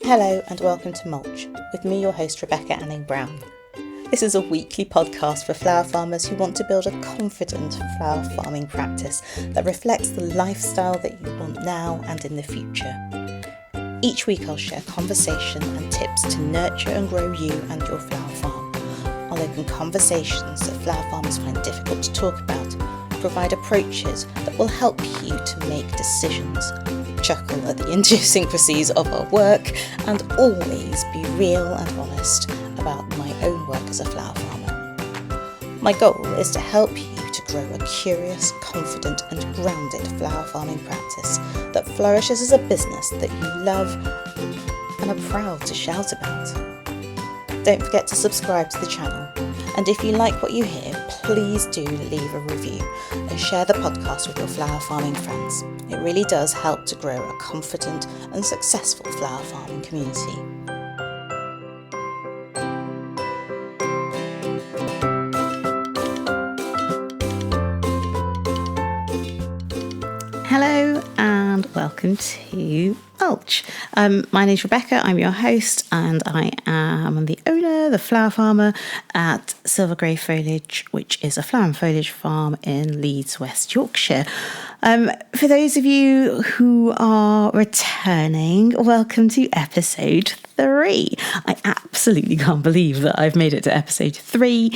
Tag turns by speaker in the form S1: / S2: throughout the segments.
S1: Hello and welcome to Mulch, with me, your host Rebecca Anning-Brown. This is a weekly podcast for flower farmers who want to build a confident flower farming practice that reflects the lifestyle that you want now and in the future. Each week I'll share conversation and tips to nurture and grow you and your flower farm. I'll open conversations that flower farmers find difficult to talk about, provide approaches that will help you to make decisions, chuckle at the idiosyncrasies of our work, and always be real and honest about my own work as a flower farmer. My goal is to help you to grow a curious, confident and grounded flower farming practice that flourishes as a business that you love and are proud to shout about. Don't forget to subscribe to the channel, and if you like what you hear, please do leave a review and share the podcast with your flower farming friends. It really does help to grow a confident and successful flower farming community. Hello and welcome to Mulch. My name's Rebecca, I'm your host, and I am the owner, the flower farmer at Silver Grey Foliage, which is a flower and foliage farm in Leeds, West Yorkshire. For those of you who are returning, welcome to episode 3. I absolutely can't believe that I've made it to episode 3.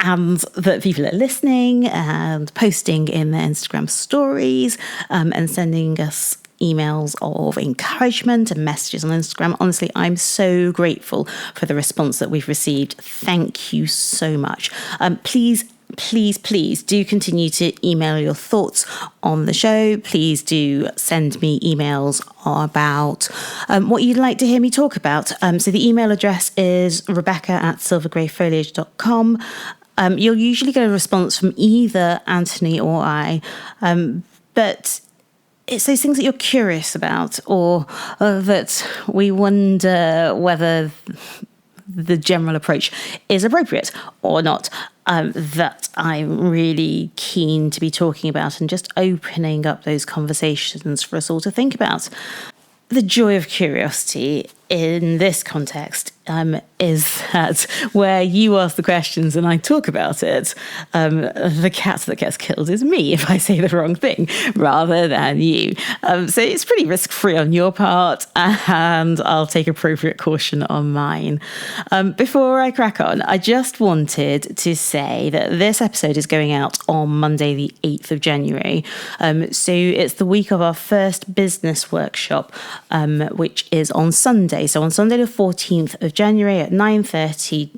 S1: And that people are listening and posting in their Instagram stories and sending us emails of encouragement and messages on Instagram. Honestly, I'm so grateful for the response that we've received. Thank you so much. Please do continue to email your thoughts on the show. Please do send me emails about what you'd like to hear me talk about. So the email address is rebecca@silvergreyfoliage.com. You'll usually get a response from either Antony or I, but it's those things that you're curious about or that we wonder whether the general approach is appropriate or not, that I'm really keen to be talking about and just opening up those conversations for us all to think about. The joy of curiosity in this context is that where you ask the questions and I talk about it, the cat that gets killed is me if I say the wrong thing rather than you. So it's pretty risk-free on your part, and I'll take appropriate caution on mine. Before I crack on, I just wanted to say that this episode is going out on Monday the 8th of January. So it's the week of our first business workshop, which is on Sunday. So on Sunday the 14th of January at 9:30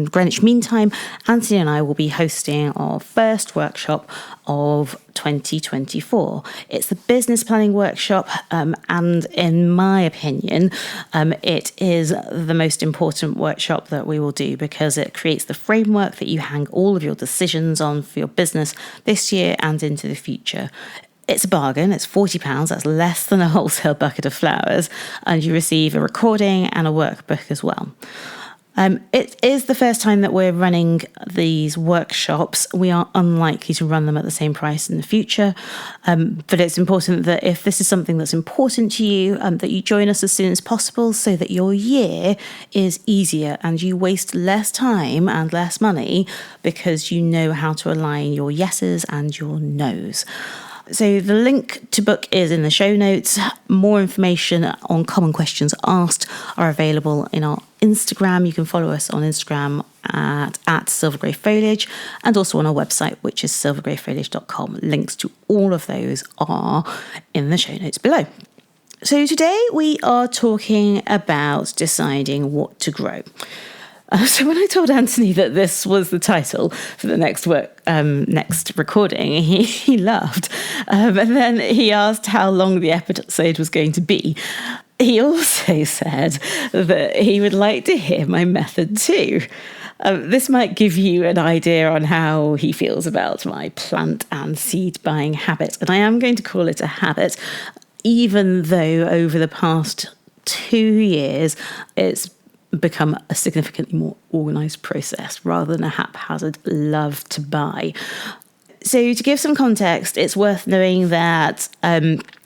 S1: Greenwich Mean Time, Antony and I will be hosting our first workshop of 2024. It's the business planning workshop, and in my opinion, it is the most important workshop that we will do because it creates the framework that you hang all of your decisions on for your business this year and into the future. It's a bargain, it's £40, that's less than a wholesale bucket of flowers, and you receive a recording and a workbook as well. It is the first time that we're running these workshops. We are unlikely to run them at the same price in the future, but it's important that if this is something that's important to you, that you join us as soon as possible so that your year is easier and you waste less time and less money because you know how to align your yeses and your nos. So the link to book is in the show notes. More information on common questions asked are available in our Instagram. You can follow us on Instagram at Silver Grey Foliage and also on our website, which is silvergreyfoliage.com. Links to all of those are in the show notes below. So today we are talking about deciding what to grow. So when I told Antony that this was the title for the next recording, he laughed. And then he asked how long the episode was going to be. He also said that he would like to hear my method too. This might give you an idea on how he feels about my plant and seed buying habit. And I am going to call it a habit, even though over the past 2 years, it's become a significantly more organised process rather than a haphazard love to buy. So to give some context, it's worth knowing that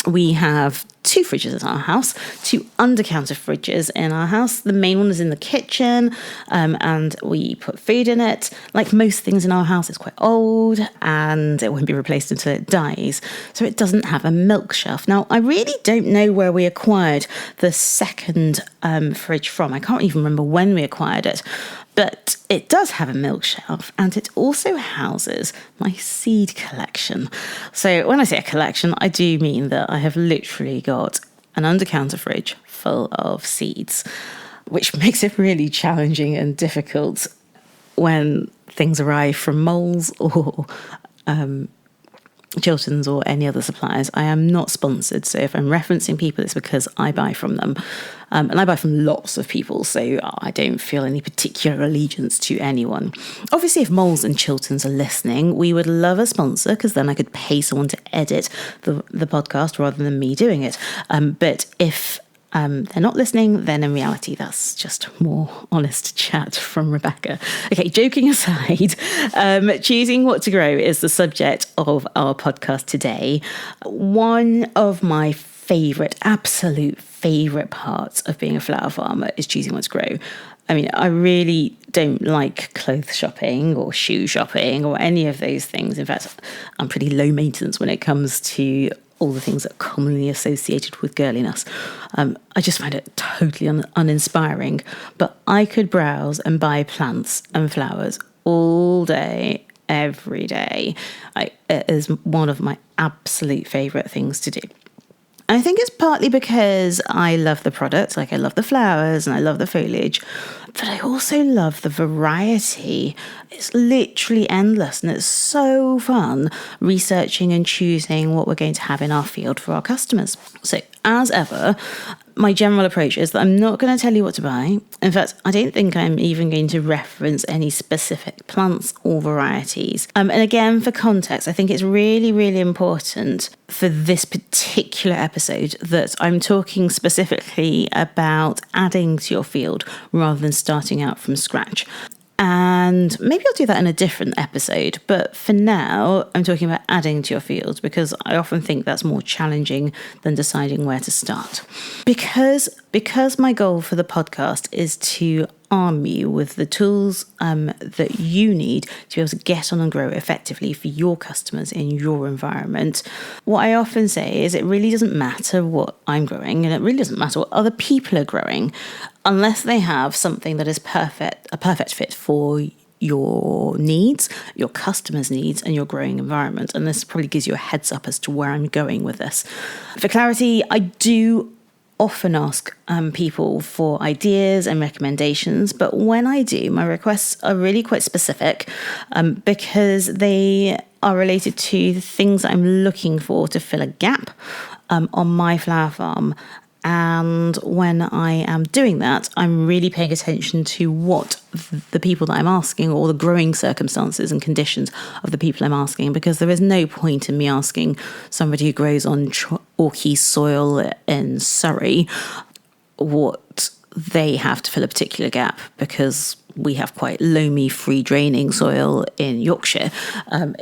S1: we have 2 fridges in our house, 2 under-counter fridges in our house. The main one is in the kitchen, and we put food in it. Like most things in our house, it's quite old and it won't be replaced until it dies. So it doesn't have a milk shelf. Now, I really don't know where we acquired the second fridge from. I can't even remember when we acquired it. But it does have a milk shelf, and it also houses my seed collection. So when I say a collection, I do mean that I have literally got an under-counter fridge full of seeds, which makes it really challenging and difficult when things arrive from Moles or Chilton's or any other suppliers. I am not sponsored, so if I'm referencing people, it's because I buy from them. And I buy from lots of people, so I don't feel any particular allegiance to anyone. Obviously, if Moles and Chilton's are listening, we would love a sponsor, because then I could pay someone to edit the podcast rather than me doing it. But if they're not listening, then in reality, that's just more honest chat from Rebecca. Okay, joking aside, choosing what to grow is the subject of our podcast today. One of my absolute favourite parts of being a flower farmer is choosing what to grow. I mean, I really don't like clothes shopping or shoe shopping or any of those things. In fact, I'm pretty low maintenance when it comes to all the things that are commonly associated with girliness. I just find it totally uninspiring. But I could browse and buy plants and flowers all day, every day. It is one of my absolute favourite things to do. I think it's partly because I love the product, like I love the flowers and I love the foliage, but I also love the variety. It's literally endless, and it's so fun researching and choosing what we're going to have in our field for our customers. So as ever, my general approach is that I'm not going to tell you what to buy. In fact, I don't think I'm even going to reference any specific plants or varieties. And again, for context, I think it's really, really important for this particular episode that I'm talking specifically about adding to your field rather than starting out from scratch. And maybe I'll do that in a different episode. But for now, I'm talking about adding to your field because I often think that's more challenging than deciding where to start. Because my goal for the podcast is to arm you with the tools that you need to be able to get on and grow effectively for your customers in your environment. What I often say is it really doesn't matter what I'm growing, and it really doesn't matter what other people are growing, unless they have something that is a perfect fit for your needs, your customers' needs, and your growing environment. And this probably gives you a heads up as to where I'm going with this. For clarity, I do often ask people for ideas and recommendations, but when I do, my requests are really quite specific because they are related to the things I'm looking for to fill a gap on my flower farm. And when I am doing that, I'm really paying attention to what the people that I'm asking, or the growing circumstances and conditions of the people I'm asking, because there is no point in me asking somebody who grows on chalky soil in Surrey what they have to fill a particular gap, because we have quite loamy, free draining soil in Yorkshire.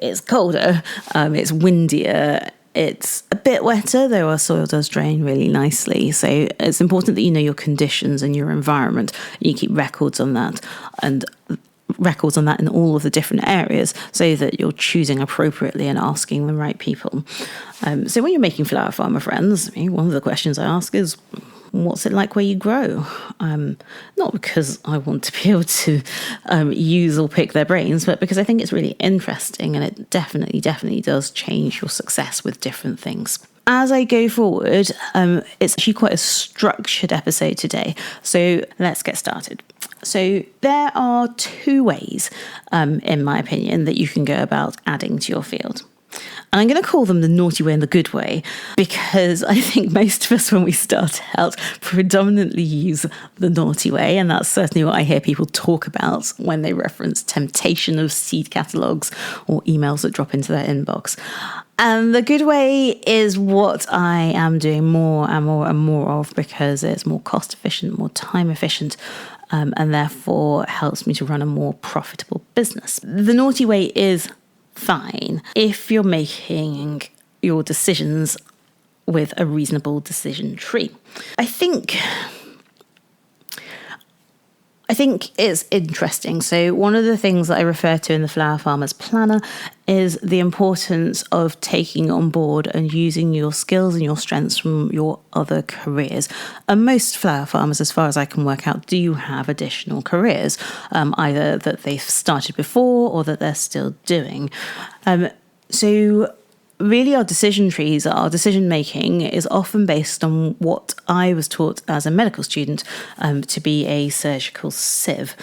S1: It's colder, it's windier, it's a bit wetter, though our soil does drain really nicely. So it's important that you know your conditions and your environment. You keep records on that, and records on that in all of the different areas, so that you're choosing appropriately and asking the right people. So when you're making flower farmer friends, one of the questions I ask is, what's it like where you grow? Not because I want to be able to use or pick their brains, but because I think it's really interesting, and it definitely does change your success with different things. As I go forward, it's actually quite a structured episode today, so let's get started. So there are 2 ways, in my opinion, that you can go about adding to your field. And I'm going to call them the naughty way and the good way, because I think most of us, when we start out, predominantly use the naughty way. And that's certainly what I hear people talk about when they reference temptation of seed catalogues or emails that drop into their inbox. And the good way is what I am doing more and more and more of, because it's more cost efficient, more time efficient, and therefore helps me to run a more profitable business. The naughty way is fine if you're making your decisions with a reasonable decision tree. I think it's interesting. So one of the things that I refer to in the Flower Farmer's Planner is the importance of taking on board and using your skills and your strengths from your other careers. And most flower farmers, as far as I can work out, do have additional careers, either that they've started before or that they're still doing. So really, our decision trees, our decision making is often based on what I was taught as a medical student to be a surgical sieve.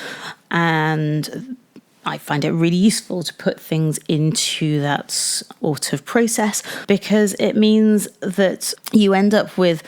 S1: And I find it really useful to put things into that sort of process, because it means that you end up with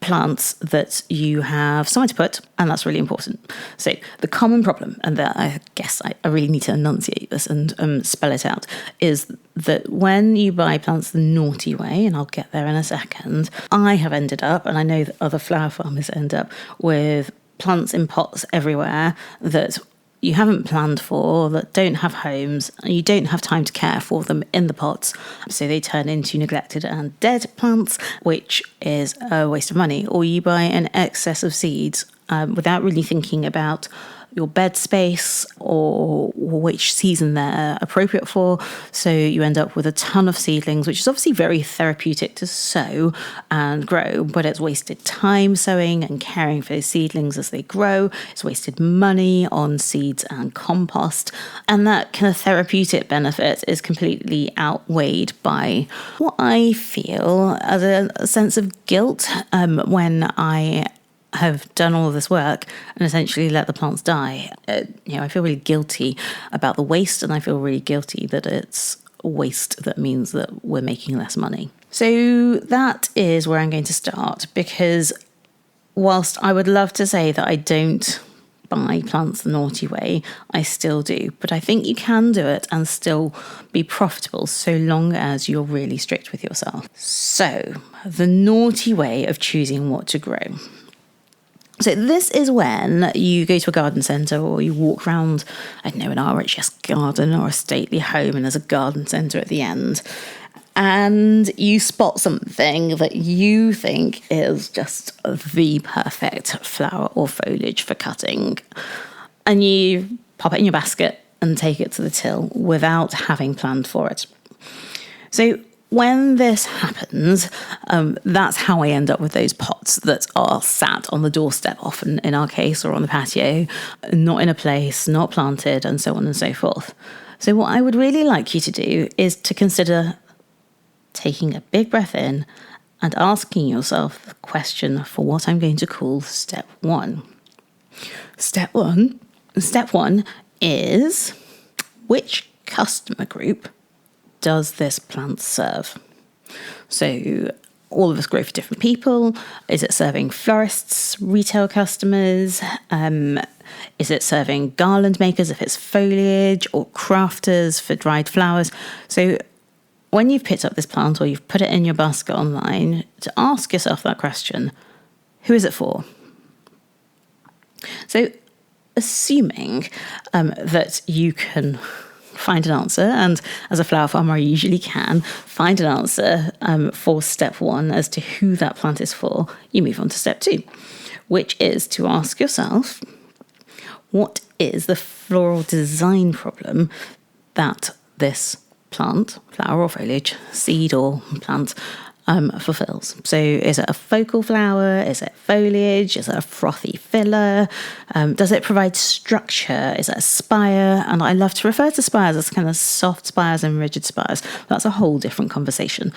S1: plants that you have somewhere to put, and that's really important. So the common problem, and that I guess I really need to enunciate this and spell it out, is that when you buy plants the naughty way, and I'll get there in a second, I have ended up, and I know that other flower farmers end up with plants in pots everywhere that you haven't planned for, that don't have homes, and you don't have time to care for them in the pots. So they turn into neglected and dead plants, which is a waste of money. Or you buy an excess of seeds without really thinking about your bed space or which season they're appropriate for. So you end up with a ton of seedlings, which is obviously very therapeutic to sow and grow, but it's wasted time sowing and caring for those seedlings as they grow. It's wasted money on seeds and compost. And that kind of therapeutic benefit is completely outweighed by what I feel as a sense of guilt when I have done all of this work and essentially let the plants die. I feel really guilty about the waste, and I feel really guilty that it's waste that means that we're making less money. So that is where I'm going to start, because whilst I would love to say that I don't buy plants the naughty way, I still do. But I think you can do it and still be profitable so long as you're really strict with yourself. So the naughty way of choosing what to grow. So this is when you go to a garden centre or you walk around, I don't know, an RHS garden or a stately home, and there's a garden centre at the end, and you spot something that you think is just the perfect flower or foliage for cutting, and you pop it in your basket and take it to the till without having planned for it. So when this happens, that's how I end up with those pots that are sat on the doorstep, often in our case, or on the patio, not in a place, not planted, and so on and so forth. So what I would really like you to do is to consider taking a big breath in and asking yourself the question for what I'm going to call step one. Step one is, which customer group does this plant serve? So all of us grow for different people. Is it serving florists, retail customers? Is it serving garland makers if it's foliage, or crafters for dried flowers? So when you've picked up this plant or you've put it in your basket online, to ask yourself that question, who is it for? So assuming that you can find an answer, and as a flower farmer I usually can find an answer for step one as to who that plant is for, you move on to step two, which is to ask yourself, what is the floral design problem that this plant, flower or foliage, seed or plant, fulfills? So is it a focal flower? Is it foliage? Is it a frothy filler? Does it provide structure? Is it a spire? And I love to refer to spires as kind of soft spires and rigid spires. That's a whole different conversation.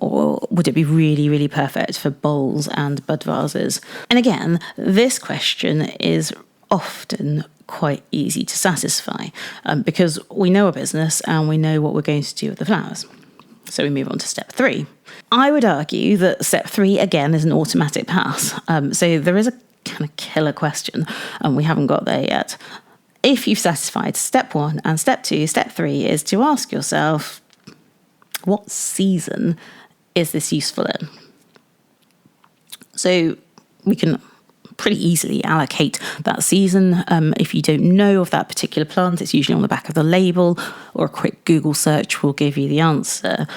S1: Or would it be really, really perfect for bowls and bud vases? And again, this question is often quite easy to satisfy because we know our business and we know what we're going to do with the flowers. So we move on to step three. I would argue that step three, again, is an automatic pass. So there is a kind of killer question, and we haven't got there yet. If you've satisfied step one and step two, step three is to ask yourself, what season is this useful in? So we can pretty easily allocate that season. If you don't know of that particular plant, it's usually on the back of the label, or a quick Google search will give you the answer.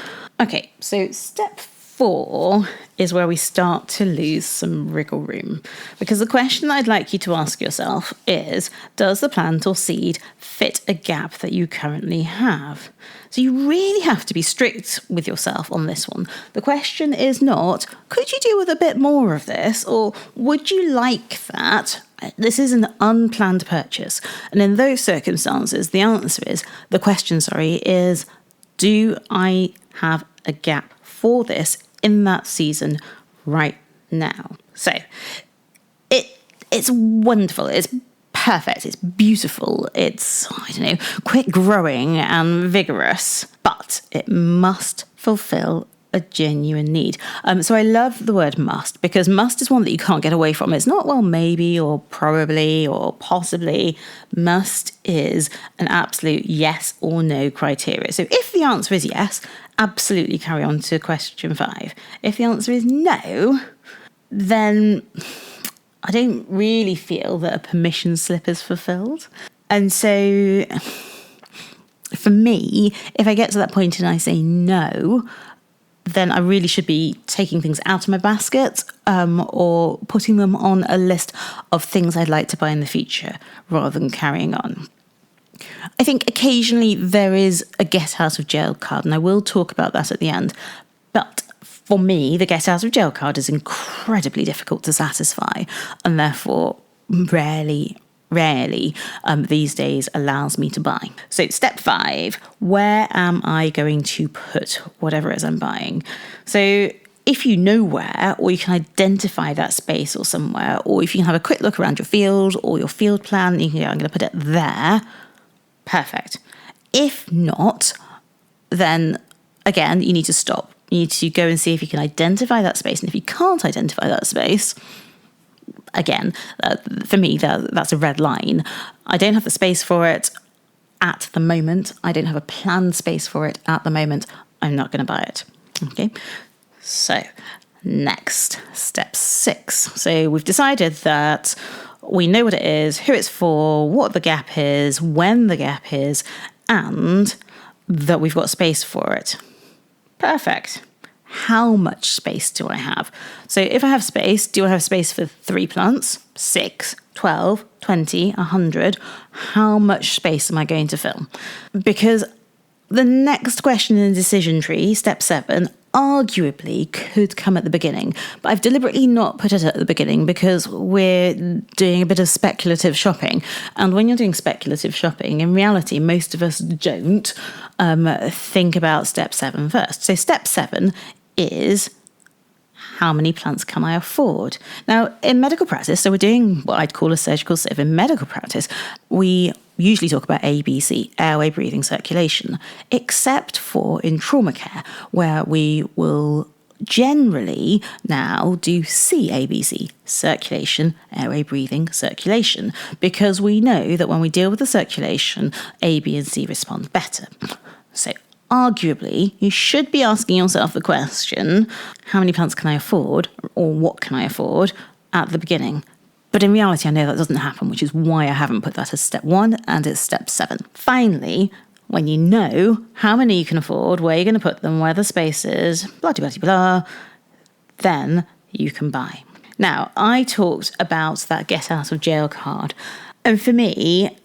S1: Okay, so step 4 is where we start to lose some wriggle room, because the question I'd like you to ask yourself is, does the plant or seed fit a gap that you currently have? So you really have to be strict with yourself on this one. The question is not, could you do with a bit more of this, or would you like that? This is an unplanned purchase. And in those circumstances, the question is, do I have a gap for this in that season right now? So it's wonderful. It's perfect. It's beautiful. It's, quick growing and vigorous, but it must fulfill a genuine need. So I love the word must, because must is one that you can't get away from. It's not, well, maybe or probably or possibly. Must is an absolute yes or no criteria. So if the answer is yes, absolutely carry on to question 5. If the answer is no, then I don't really feel that a permission slip is fulfilled. And so for me, if I get to that point and I say no, then I really should be taking things out of my basket, or putting them on a list of things I'd like to buy in the future rather than carrying on. I think occasionally there is a get out of jail card, and I will talk about that at the end. But for me, the get out of jail card is incredibly difficult to satisfy, and therefore rarely these days allows me to buy. So step 5, where am I going to put whatever it is I'm buying? So if you know where, or you can identify that space or somewhere, or if you can have a quick look around your field or your field plan, you can go, I'm going to put it there. Perfect. If not, then again, you need to stop. You need to go and see if you can identify that space. And if you can't identify that space, again, for me, that's a red line. I don't have the space for it at the moment. I don't have a planned space for it at the moment. I'm not going to buy it. Okay. So next, step 6. So we've decided that we know what it is, who it's for, what the gap is, when the gap is, and that we've got space for it. Perfect. How much space do I have? So if I have space, do I have space for 3 plants, 6, 12, 20, 100? How much space am I going to fill? Because the next question in the decision tree, step 7, arguably could come at the beginning, but I've deliberately not put it at the beginning because we're doing a bit of speculative shopping. And when you're doing speculative shopping, in reality, most of us don't think about step 7 first. So step 7 is, how many plants can I afford? Now, in medical practice, so we're doing what I'd call a surgical sieve. In medical practice, we usually talk about ABC, airway, breathing, circulation, except for in trauma care, where we will generally now do CABC, circulation, airway, breathing, circulation, because we know that when we deal with the circulation, A, B, and C respond better. So arguably, you should be asking yourself the question, how many plants can I afford, or what can I afford, at the beginning? But in reality, I know that doesn't happen, which is why I haven't put that as step 1 and it's step 7. Finally, when you know how many you can afford, where you're going to put them, where the space is, blah, blah, blah, blah, then you can buy. Now, I talked about that get out of jail card. And for me,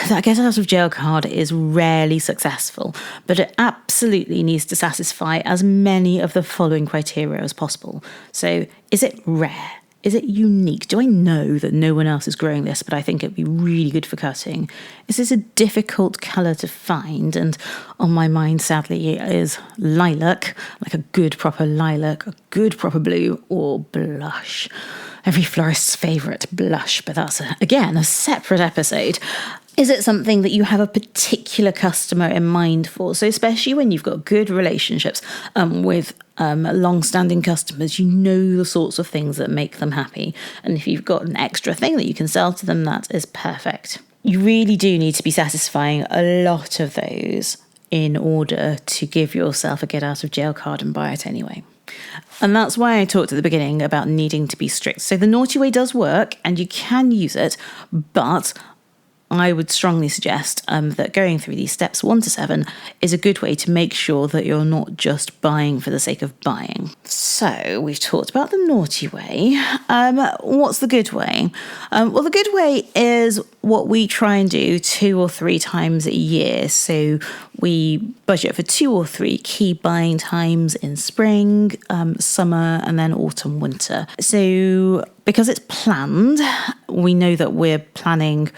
S1: that get out of jail card is rarely successful, but it absolutely needs to satisfy as many of the following criteria as possible. So, is it rare? Is it unique? Do I know that no one else is growing this, but I think it'd be really good for cutting? Is this a difficult colour to find? And on my mind, sadly, is lilac, like a good proper lilac, a good proper blue, or blush. Every florist's favourite, blush, but that's, again, a separate episode. Is it something that you have a particular customer in mind for? So especially when you've got good relationships with long-standing customers, you know the sorts of things that make them happy. And if you've got an extra thing that you can sell to them, that is perfect. You really do need to be satisfying a lot of those in order to give yourself a get out of jail card and buy it anyway. And that's why I talked at the beginning about needing to be strict. So the naughty way does work and you can use it, but I would strongly suggest that going through these steps 1 to 7 is a good way to make sure that you're not just buying for the sake of buying. So we've talked about the naughty way. What's the good way? Well, the good way is what we try and do 2 or 3 times a year. So we budget for 2 or 3 key buying times in spring, summer, and then autumn, winter. So because it's planned, we know that we're planning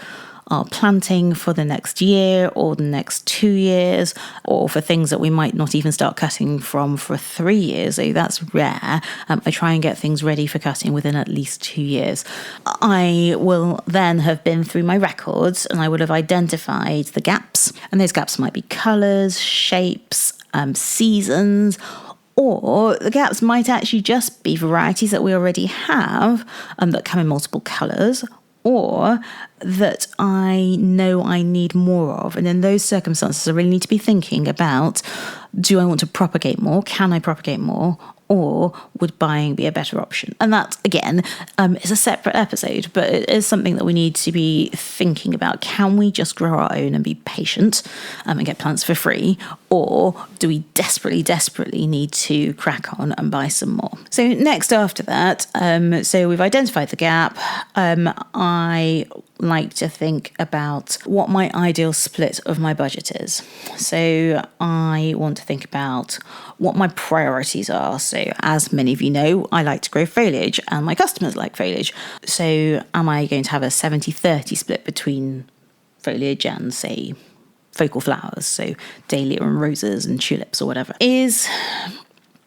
S1: our planting for the next year or the next 2 years, or for things that we might not even start cutting from for 3 years. So that's rare. I try and get things ready for cutting within at least 2 years. I will then have been through my records and I would have identified the gaps. And those gaps might be colours, shapes, seasons, or the gaps might actually just be varieties that we already have that come in multiple colours, or that I know I need more of. And in those circumstances, I really need to be thinking about, do I want to propagate more? Can I propagate more? Or would buying be a better option? And that, again, is a separate episode, but it is something that we need to be thinking about. Can we just grow our own and be patient and get plants for free? Or do we desperately need to crack on and buy some more? So next after that, so we've identified the gap. I like to think about what my ideal split of my budget is. So I want to think about what my priorities are. So as many of you know, I like to grow foliage and my customers like foliage. So am I going to have a 70-30 split between foliage and, say, focal flowers, so dahlia and roses and tulips or whatever? Is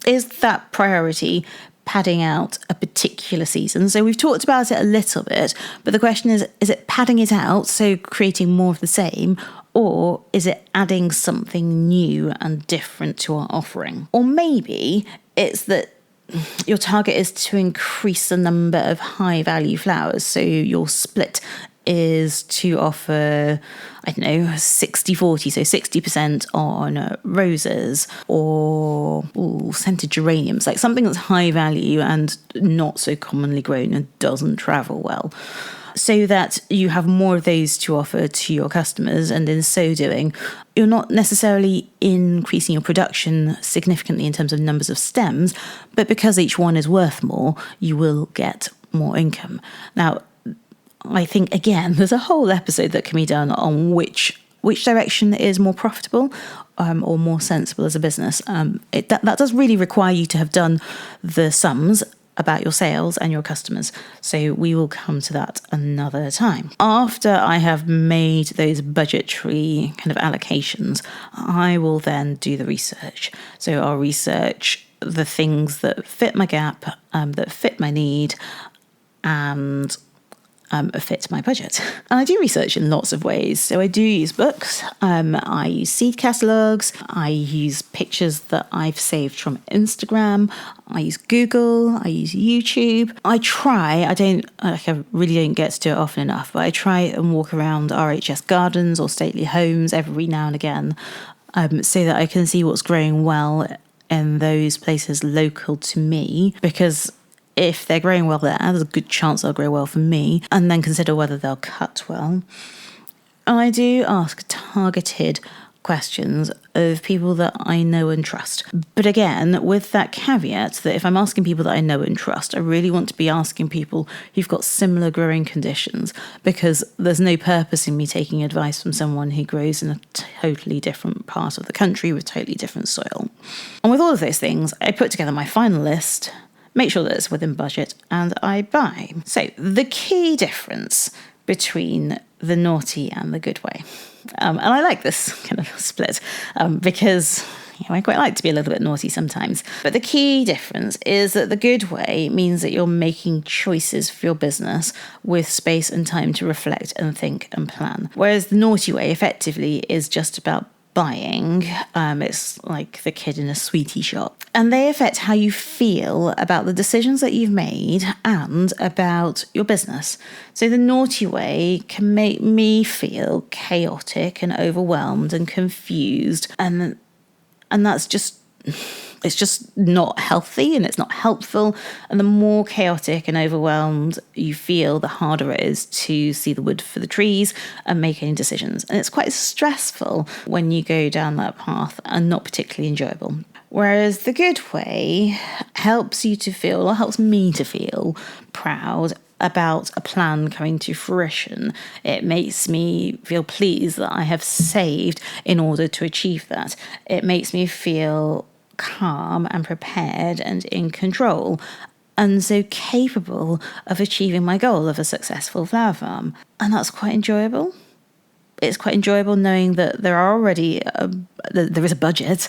S1: that priority padding out a particular season? So we've talked about it a little bit, but the question is it padding it out, so creating more of the same, or is it adding something new and different to our offering? Or maybe it's that your target is to increase the number of high value flowers, so your split is to offer, 60-40, so 60% on roses or scented geraniums, like something that's high value and not so commonly grown and doesn't travel well, so that you have more of those to offer to your customers. And in so doing, you're not necessarily increasing your production significantly in terms of numbers of stems, but because each one is worth more, you will get more income. Now, I think, again, there's a whole episode that can be done on which direction is more profitable or more sensible as a business. That does really require you to have done the sums about your sales and your customers. So we will come to that another time. After I have made those budgetary kind of allocations, I will then do the research. So I'll research the things that fit my gap, that fit my need, and fit my budget. And I do research in lots of ways. So I do use books, I use seed catalogues, I use pictures that I've saved from Instagram, I use Google, I use YouTube. I really don't get to do it often enough, but I try and walk around RHS gardens or stately homes every now and again, so that I can see what's growing well in those places local to me, because if they're growing well there's a good chance they'll grow well for me, and then consider whether they'll cut well. And I do ask targeted questions of people that I know and trust. But again, with that caveat that if I'm asking people that I know and trust, I really want to be asking people who've got similar growing conditions, because there's no purpose in me taking advice from someone who grows in a totally different part of the country with totally different soil. And with all of those things, I put together my final list, make sure that it's within budget, and I buy. So the key difference between the naughty and the good way. And I like this kind of split because I quite like to be a little bit naughty sometimes. But the key difference is that the good way means that you're making choices for your business with space and time to reflect and think and plan. Whereas the naughty way effectively is just about buying. It's like the kid in a sweetie shop. And they affect how you feel about the decisions that you've made and about your business. So the naughty way can make me feel chaotic and overwhelmed and confused. And that's just... it's just not healthy and it's not helpful. And the more chaotic and overwhelmed you feel, the harder it is to see the wood for the trees and make any decisions. And it's quite stressful when you go down that path and not particularly enjoyable. Whereas the good way helps you to feel, or helps me to feel, proud about a plan coming to fruition. It makes me feel pleased that I have saved in order to achieve that. It makes me feel calm and prepared and in control, and so capable of achieving my goal of a successful flower farm. And that's quite enjoyable. It's quite enjoyable knowing that there is a budget,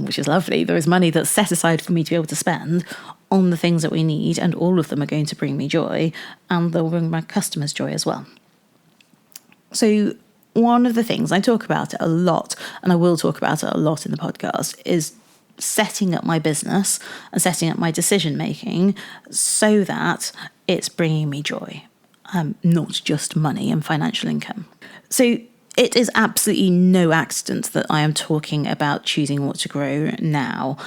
S1: which is lovely. There is money that's set aside for me to be able to spend on the things that we need, and all of them are going to bring me joy, and they'll bring my customers joy as well. So one of the things, I talk about it a lot, and I will talk about it a lot in the podcast, is setting up my business and setting up my decision making so that it's bringing me joy, not just money and financial income. So it is absolutely no accident that I am talking about choosing what to grow now.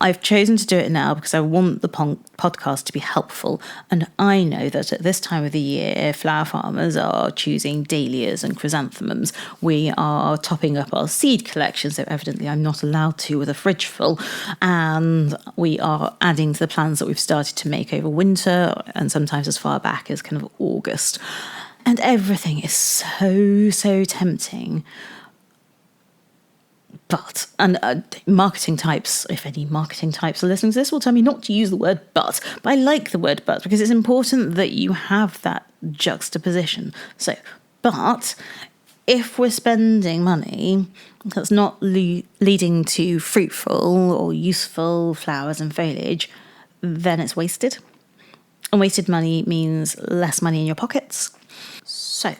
S1: I've chosen to do it now because I want the podcast to be helpful. And I know that at this time of the year, flower farmers are choosing dahlias and chrysanthemums. We are topping up our seed collection, so evidently I'm not allowed to with a fridge full. And we are adding to the plans that we've started to make over winter, and sometimes as far back as kind of August. And everything is so tempting. But, and marketing types, if any marketing types are listening to this, will tell me not to use the word but I like the word but because it's important that you have that juxtaposition. So, but if we're spending money that's not leading to fruitful or useful flowers and foliage, then it's wasted. And wasted money means less money in your pockets. So,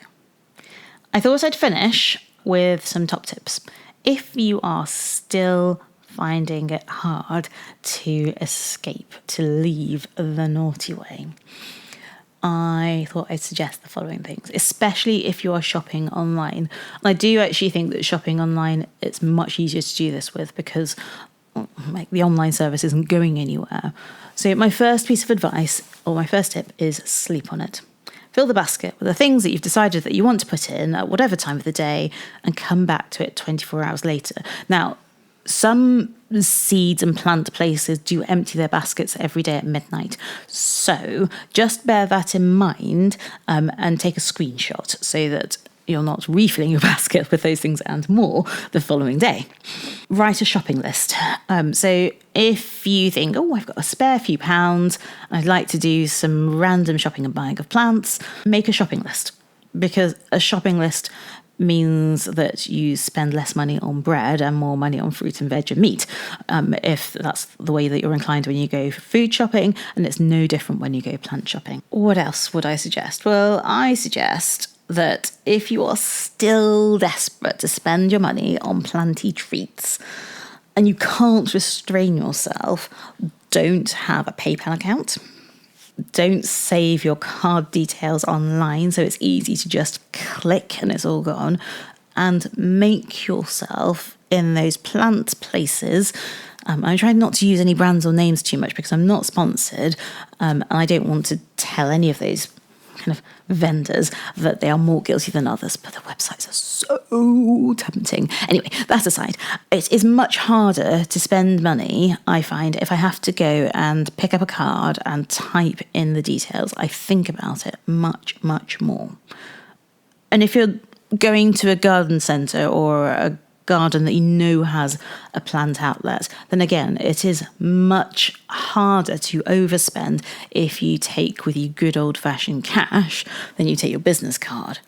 S1: I thought I'd finish with some top tips. If you are still finding it hard to escape, to leave the naughty way, I thought I'd suggest the following things, especially if you are shopping online. And I do actually think that shopping online, it's much easier to do this with because the online service isn't going anywhere. So my first piece of advice, or my first tip, is sleep on it. Fill the basket with the things that you've decided that you want to put in at whatever time of the day and come back to it 24 hours later. Now, some seeds and plant places do empty their baskets every day at midnight. So just bear that in mind and take a screenshot so that you're not refilling your basket with those things and more the following day. Write a shopping list. So if you think, I've got a spare few pounds, I'd like to do some random shopping and buying of plants, make a shopping list. Because a shopping list means that you spend less money on bread and more money on fruit and veg and meat, if that's the way that you're inclined when you go food shopping, and it's no different when you go plant shopping. What else would I suggest? Well, I suggest that if you are still desperate to spend your money on planty treats and you can't restrain yourself, don't have a PayPal account. Don't save your card details online so it's easy to just click and it's all gone. And make yourself in those plant places. I'm trying not to use any brands or names too much because I'm not sponsored, and I don't want to tell any of those kind of vendors that they are more guilty than others, but the websites are so tempting. Anyway, that aside, it is much harder to spend money, I find, if I have to go and pick up a card and type in the details. I think about it much more. And if you're going to a garden centre or a garden that you know has a plant outlet, then again, it is much harder to overspend if you take with you good old-fashioned cash than you take your business card.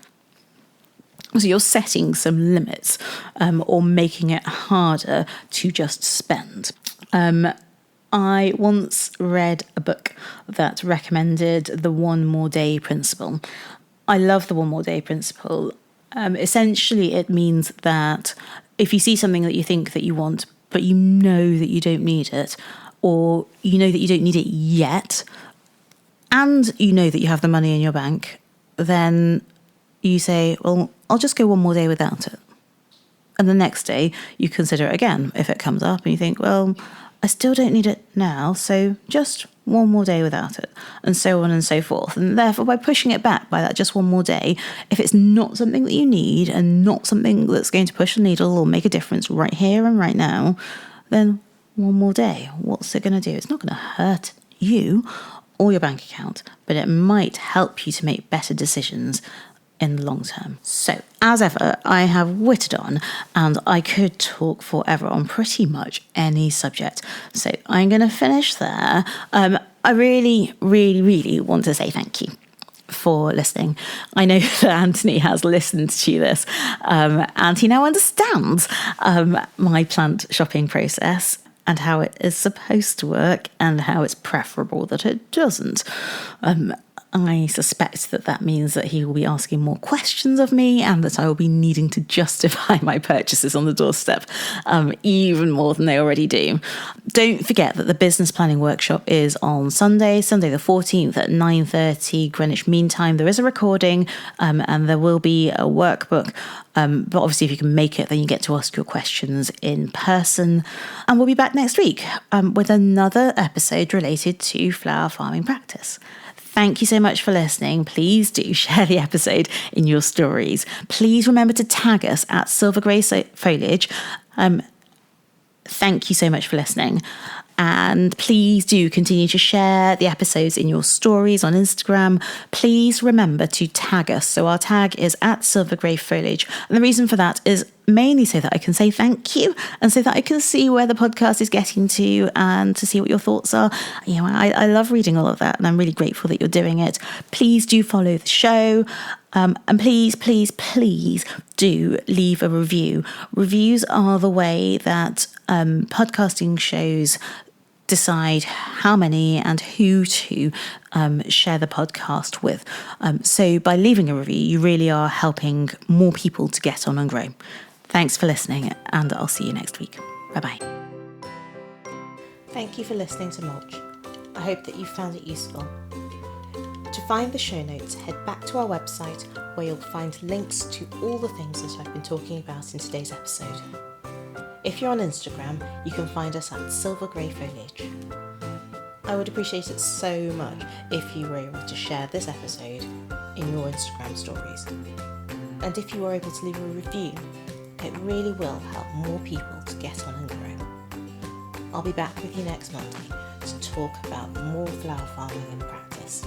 S1: So you're setting some limits or making it harder to just spend. I once read a book that recommended the one more day principle. I love the one more day principle. Essentially, it means that if you see something that you think that you want, but you know that you don't need it, or you know that you don't need it yet, and you know that you have the money in your bank, then you say, well, I'll just go one more day without it. And the next day you consider it again if it comes up and you think, well, I still don't need it now, so just one more day without it, and so on and so forth. And therefore, by pushing it back by that just one more day, if it's not something that you need and not something that's going to push the needle or make a difference right here and right now, then one more day, what's it going to do? It's not going to hurt you or your bank account, but it might help you to make better decisions in the long term. So, as ever, I have whittled on, and I could talk forever on pretty much any subject. So I'm going to finish there. I really, really, really want to say thank you for listening. I know that Antony has listened to this, and he now understands my plant shopping process and how it is supposed to work and how it's preferable that it doesn't. I suspect that means that he will be asking more questions of me and that I will be needing to justify my purchases on the doorstep even more than they already do. Don't forget that the business planning workshop is on Sunday the 14th at 9:30 Greenwich Mean Time. There is a recording and there will be a workbook. But obviously, if you can make it, then you get to ask your questions in person. And we'll be back next week with another episode related to flower farming practice. Thank you so much for listening. Please do share the episode in your stories. Please remember to tag us at Silver Grey Foliage. Thank you so much for listening. And please do continue to share the episodes in your stories on Instagram. Please remember to tag us. So our tag is at Silver Grey Foliage. And the reason for that is mainly so that I can say thank you and so that I can see where the podcast is getting to and to see what your thoughts are. You know, I love reading all of that and I'm really grateful that you're doing it. Please do follow the show. And please, please, please do leave a review. Reviews are the way that podcasting shows decide how many and who to share the podcast with. So by leaving a review, you really are helping more people to get on and grow. Thanks for listening, and I'll see you next week. Bye-bye. Thank you for listening to Mulch. I hope that you found it useful. To find the show notes, head back to our website where you'll find links to all the things that I've been talking about in today's episode. If you're on Instagram, you can find us at Silver Grey Foliage. I would appreciate it so much if you were able to share this episode in your Instagram stories. And if you were able to leave a review, it really will help more people to get on and grow. I'll be back with you next Monday to talk about more flower farming in practice.